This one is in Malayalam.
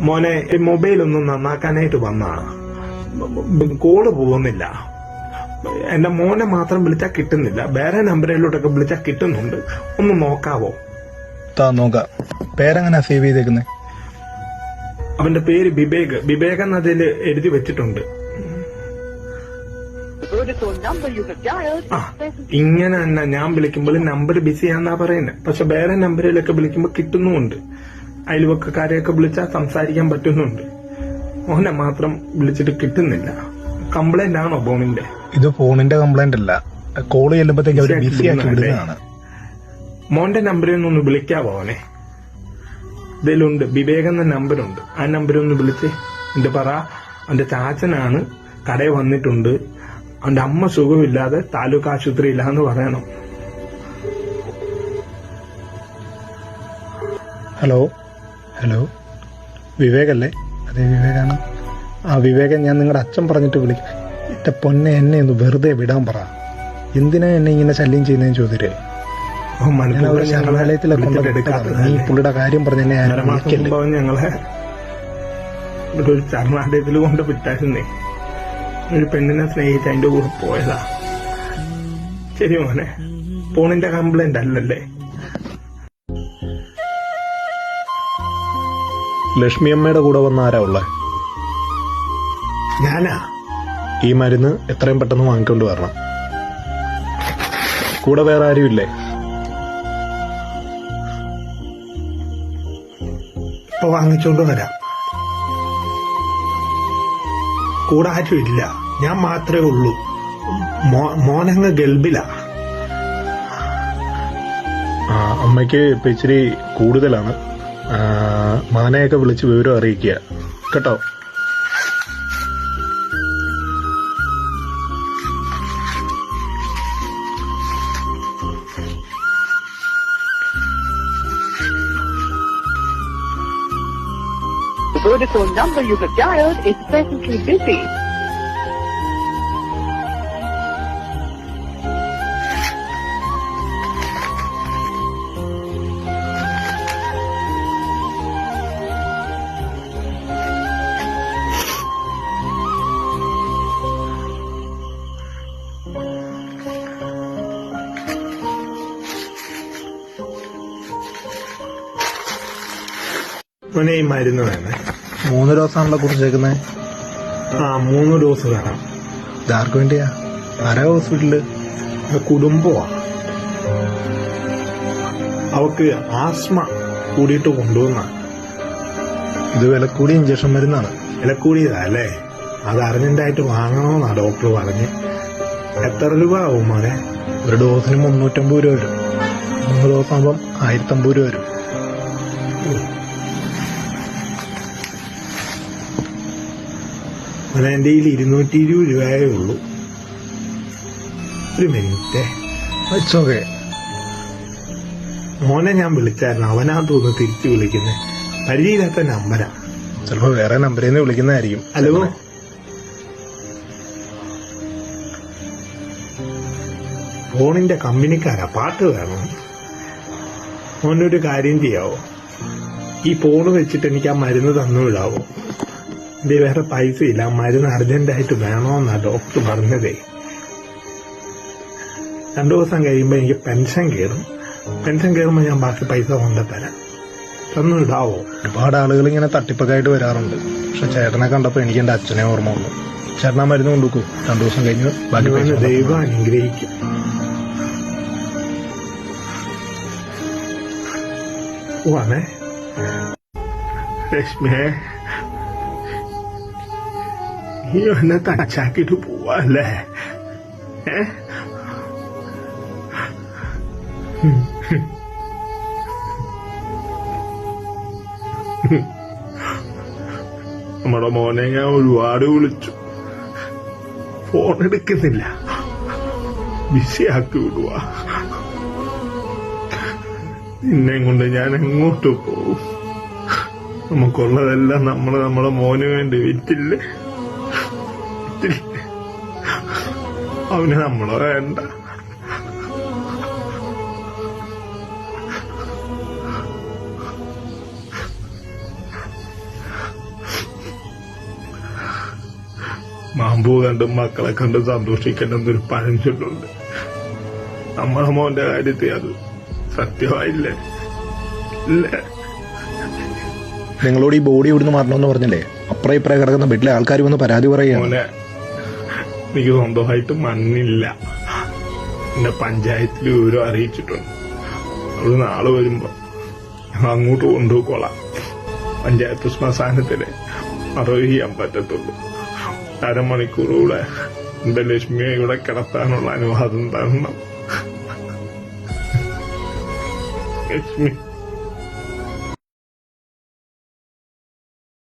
മോനെ മൊബൈൽ ഒന്ന് നന്നാക്കാനായിട്ട് വന്നാ കോള് പോകുന്നില്ല. എന്റെ മോനെ മാത്രം വിളിച്ചാൽ കിട്ടുന്നില്ല, വേറെ നമ്പറിലോട്ടൊക്കെ വിളിച്ചാൽ കിട്ടുന്നുണ്ട്. ഒന്ന് നോക്കാവോ? നോക്കാം. പേരെങ്ങനെ സേവ് ചെയ്തേക്കുന്നത്? അവന്റെ പേര് വിവേക്. വിവേക് എന്നതിൽ എഴുതി വെച്ചിട്ടുണ്ട്. ഇങ്ങനെ തന്നെ ഞാൻ വിളിക്കുമ്പോൾ നമ്പർ ബിസിയാന്നാ പറയുന്നത്. പക്ഷെ വേറെ നമ്പറിലൊക്കെ വിളിക്കുമ്പോൾ കിട്ടുന്നുമുണ്ട്. അയൽവക്കക്കാരെയൊക്കെ വിളിച്ചാൽ സംസാരിക്കാൻ പറ്റുന്നുണ്ട്. മോനെ മാത്രം വിളിച്ചിട്ട് കിട്ടുന്നില്ല. കംപ്ലൈന്റ് ആണോ ഫോണിന്റെ? ഇത് ഫോണിന്റെ കംപ്ലൈന്റ് അല്ല, കോൾ ചെല്ലുമ്പോഴത്തേക്ക് അവര് ബിസി ആക്കി വിടുന്നതാണ്. മോന്റെ നമ്പറിൽ നിന്നൊന്ന് വിളിക്കാവോ അവനെ? ഇതിലുണ്ട് വിവേക് എന്ന നമ്പറുണ്ട്. ആ നമ്പരൊന്ന് വിളിച്ച് എന്റെ പറ, അവന്റെ ചാച്ചനാണ്, കടയിൽ വന്നിട്ടുണ്ട്, അവന്റെ അമ്മ സുഖമില്ലാതെ താലൂക്ക് ആശുപത്രിയില്ലാന്ന് പറയണം. ഹലോ ഹലോ, വിവേകല്ലേ? അതെ വിവേകാണ്. ആ വിവേകൻ, ഞാൻ നിങ്ങളുടെ അച്ഛൻ പറഞ്ഞിട്ട് വിളിക്കാം. എന്റെ പൊന്നെ, എന്നെ ഒന്ന് വെറുതെ വിടാൻ പറ. എന്തിനാ എന്നെ ഇങ്ങനെ ശല്യം ചെയ്യുന്നതെന്ന് ചോദിച്ചിട്ട് ശരണാലയത്തിലൊക്കെ നീ പുള്ളിയുടെ കാര്യം പറഞ്ഞ ഞങ്ങളെ ഒരു ശരണാലയത്തിൽ കൊണ്ട് വിട്ടായിരുന്നേ. ഒരു പെണ്ണിനെ സ്നേഹിച്ച് അതിന്റെ കൂടെ പോയതാ. ശരി മോനെ, ഫോണിന്റെ കംപ്ലൈന്റ് അല്ലല്ലേ? ലക്ഷ്മി അമ്മയുടെ കൂടെ വന്ന ആരാ ഉള്ളേ? ഞാനാ. ഈ മരുന്ന് എത്രയും പെട്ടെന്ന് വാങ്ങിക്കൊണ്ട് വരണം. കൂടെ വേറെ ആരും ഇല്ലേ? ഇപ്പൊ വാങ്ങിച്ചോണ്ട് വരാം. കൂടെ ആരും ഇല്ല, ഞാൻ മാത്രമേ ഉള്ളൂ. മോനങ്ങ് ഗൾബിലാ. അമ്മയ്ക്ക് ഇപ്പൊ ഇച്ചിരി കൂടുതലാണ്. മാനയൊക്കെ വിളിച്ച് വിവരം അറിയിക്കുക കേട്ടോ. The Vodafone number you have dialed is presently busy. മോനെ ഈ മരുന്ന് വേണേ. 3 ഡോസാണല്ലോ കുറിച്ചേക്കുന്നത്. 3 ഡോസ് വേണം. ഇതാർക്ക് വേണ്ടിയാ? ആരാ ഹോസ്പിറ്റലില്? കുടുംബമാ. അവക്ക് ആസ്മ കൂടിയിട്ട് കൊണ്ടുവന്ന. ഇത് വിലക്കൂടിയ ഇഞ്ചക്ഷൻ മരുന്നാണ്. വിലക്കൂടിയതാ അല്ലേ? അത് അർജന്റായിട്ട് വാങ്ങണമെന്നാ ഡോക്ടർ പറഞ്ഞ്. എത്ര രൂപ ആവും മോനെ? ഒരു ഡോസിന് 350 രൂപ വരും. 3 ഡോസ് ആകുമ്പം 1050 രൂപ വരും. എന്റെ കയ്യിൽ 220 രൂപയേ ഉള്ളൂ. ഒരു മിനിറ്റ്. മോനെ ഞാൻ വിളിച്ചായിരുന്നു, അവനാ തോന്നുന്നു തിരിച്ചു വിളിക്കുന്നത്. പരിചയമില്ലാത്ത നമ്പരാ. ചിലപ്പോ വേറെ നമ്പറിൽ നിന്ന് വിളിക്കുന്നതായിരിക്കും. ഹലോ, ഫോണിന്റെ കമ്പനിക്കാരാ. പാട്ട് വേണം. മോന്റെ ഒരു കാര്യം ചെയ്യാവോ? ഈ ഫോണ് വെച്ചിട്ട് എനിക്ക് ആ മരുന്ന് തന്നു വിടാവോ? എന്റെ വേറെ പൈസ ഇല്ല, മരുന്ന് അർജന്റായിട്ട് വേണമെന്നാ ഡോക്ടർ പറഞ്ഞതേ. 2 ദിവസം കഴിയുമ്പോ എനിക്ക് പെൻഷൻ കയറും. പെൻഷൻ കയറുമ്പോ ഞാൻ ബാക്കി പൈസ കൊണ്ടുതരാം. തന്നു വിടാവോ? ഒരുപാട് ആളുകൾ ഇങ്ങനെ തട്ടിപ്പൊക്കെ ആയിട്ട് വരാറുണ്ട്. പക്ഷെ ചേട്ടനെ കണ്ടപ്പോ എനിക്ക് എന്റെ അച്ഛനെ ഓർമ്മ വന്നു. ചേട്ടനാ മരുന്ന് കൊണ്ടുവെക്കൂ. 2 ദിവസം കഴിഞ്ഞ് ബാക്കി പൈസ. ദൈവം അനുഗ്രഹിക്കും. പോവാണേ. ലക്ഷ്മിയെ, നീ എന്നെ തച്ചാക്കിട്ട് പോവാല്ലേ? നമ്മുടെ മോനെ ഞാൻ ഒരുപാട് വിളിച്ചു, ഫോൺ എടുക്കുന്നില്ല, ബിസിയാക്കി വിടുക. നിന്നെ കൊണ്ട് ഞാൻ എങ്ങോട്ട് പോവും? നമുക്കുള്ളതെല്ലാം നമ്മുടെ മോന് വേണ്ടി വിറ്റില്ലേ? അവന് നമ്മളെ വേണ്ട. മാമ്പൂ കണ്ടും മക്കളെ കണ്ടും സന്തോഷിക്കണമെന്നൊരു പഴഞ്ചൊല്ലുണ്ട്. നമ്മളെ മോന്റെ കാര്യത്തിൽ അത് സത്യമായില്ലേ? ഇല്ലേ? നിങ്ങളോട് ഈ ബോഡി ഇവിടുന്ന് മാറണമെന്ന് പറഞ്ഞില്ലേ? അപ്പുറം ഇപ്പുറം കിടക്കുന്ന ബെഡിലെ ആൾക്കാർ വന്ന് പരാതി പറയുകയാണ്. മോനെ, എനിക്ക് സ്വന്തമായിട്ട് മണ്ണില്ല. എന്നെ പഞ്ചായത്തിൽ വിവരം അറിയിച്ചിട്ടുണ്ട്. ഒരു നാള് വരുമ്പോ അങ്ങോട്ട് കൊണ്ടുപോയിക്കോളാം. പഞ്ചായത്ത് ശ്മശാനത്തില് മറവ് ചെയ്യാൻ പറ്റത്തുള്ളൂ. അരമണിക്കൂറൂടെ എന്റെ ലക്ഷ്മിയെ ഇവിടെ കിടത്താനുള്ള അനുവാദം തരണം. ലക്ഷ്മി